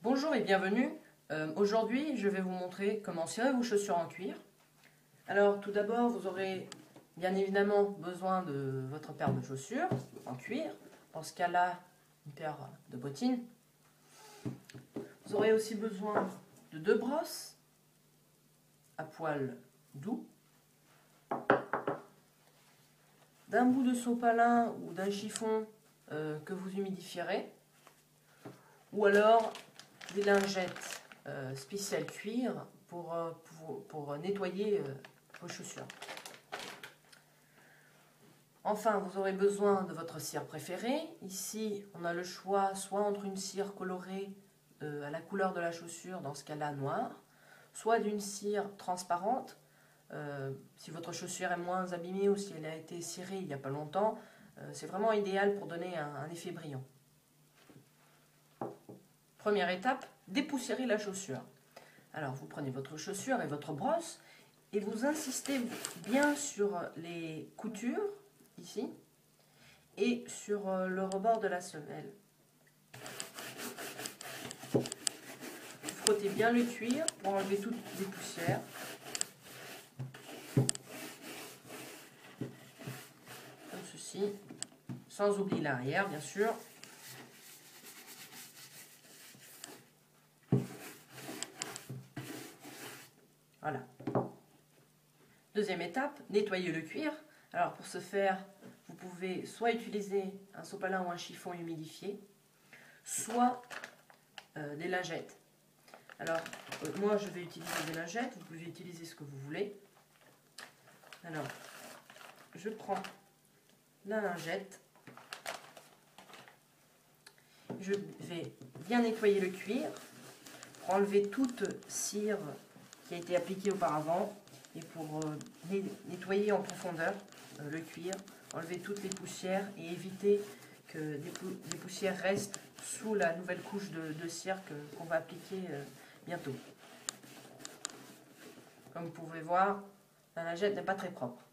Bonjour et bienvenue. Aujourd'hui, je vais vous montrer comment cirer vos chaussures en cuir. Alors, tout d'abord, vous aurez bien évidemment besoin de votre paire de chaussures en cuir. Dans ce cas-là, une paire de bottines. Vous aurez aussi besoin de 2 brosses à poil doux, d'un bout de sopalin ou d'un chiffon que vous humidifierez, ou alors des lingettes spéciales cuir pour nettoyer vos chaussures. Enfin, vous aurez besoin de votre cire préférée. Ici, on a le choix soit entre une cire colorée à la couleur de la chaussure, dans ce cas-là noire, soit d'une cire transparente. Si votre chaussure est moins abîmée ou si elle a été cirée il n'y a pas longtemps, c'est vraiment idéal pour donner un effet brillant. Première étape, dépoussiérer la chaussure. Alors vous prenez votre chaussure et votre brosse et vous insistez bien sur les coutures, ici, et sur le rebord de la semelle. Vous frottez bien le cuir pour enlever toutes les poussières. Comme ceci, sans oublier l'arrière bien sûr. Voilà. Deuxième étape, nettoyer le cuir. Alors pour ce faire, vous pouvez soit utiliser un sopalin ou un chiffon humidifié, soit des lingettes. Alors moi je vais utiliser des lingettes, vous pouvez utiliser ce que vous voulez. Alors je prends la lingette, je vais bien nettoyer le cuir pour enlever toute cire qui a été appliquée auparavant et pour nettoyer en profondeur le cuir, enlever toutes les poussières et éviter que des poussières restent sous la nouvelle couche de cire qu'on va appliquer bientôt. Comme vous pouvez voir, la lingette n'est pas très propre.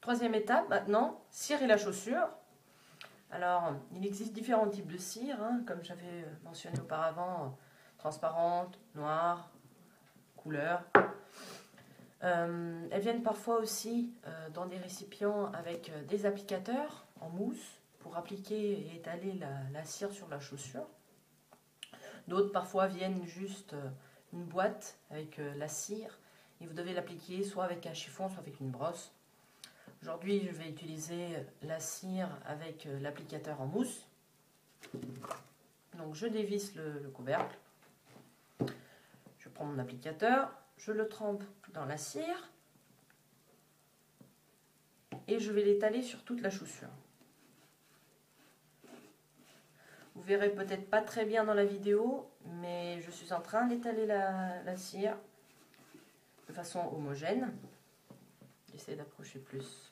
Troisième étape, maintenant, cirer la chaussure. Alors, il existe différents types de cire, comme j'avais mentionné auparavant, transparente, noire, couleur. Elles viennent parfois aussi dans des récipients avec des applicateurs en mousse pour appliquer et étaler la cire sur la chaussure. D'autres parfois viennent juste une boîte avec la cire et vous devez l'appliquer soit avec un chiffon, soit avec une brosse. Aujourd'hui, je vais utiliser la cire avec l'applicateur en mousse. Donc, je dévisse le couvercle. Je prends mon applicateur, je le trempe dans la cire et je vais l'étaler sur toute la chaussure. Vous verrez peut-être pas très bien dans la vidéo, mais je suis en train d'étaler la cire de façon homogène. J'essaie d'approcher plus.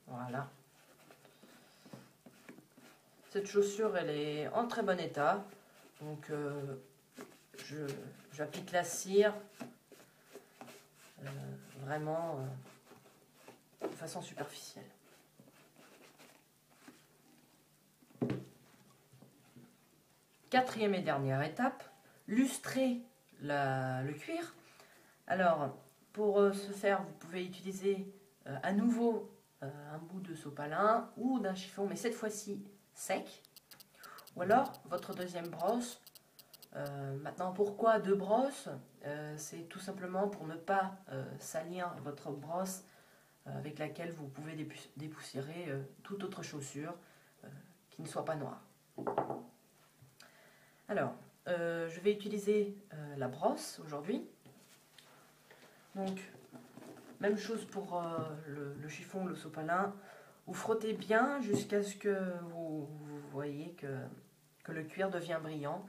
Voilà. Cette chaussure, elle est en très bon état. Donc, j'applique la cire vraiment de façon superficielle. Quatrième et dernière étape, lustrer le cuir. Alors, pour ce faire, vous pouvez utiliser à nouveau un bout de sopalin ou d'un chiffon, mais cette fois-ci sec. Ou alors, votre deuxième brosse. Maintenant, pourquoi 2 brosses? C'est tout simplement pour ne pas salir votre brosse avec laquelle vous pouvez dépoussiérer toute autre chaussure qui ne soit pas noire. Alors, je vais utiliser la brosse aujourd'hui. Donc, même chose pour le chiffon, le sopalin. Vous frottez bien jusqu'à ce que vous voyez que le cuir devient brillant.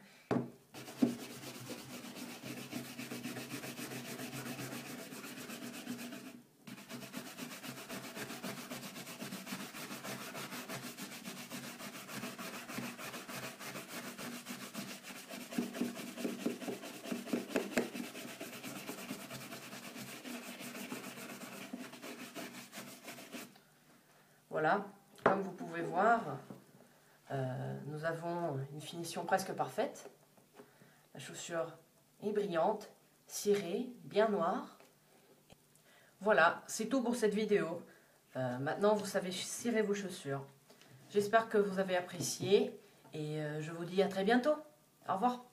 Voilà, comme vous pouvez voir, nous avons une finition presque parfaite. La chaussure est brillante, cirée, bien noire. Voilà, c'est tout pour cette vidéo. Maintenant, vous savez cirer vos chaussures. J'espère que vous avez apprécié et je vous dis à très bientôt. Au revoir.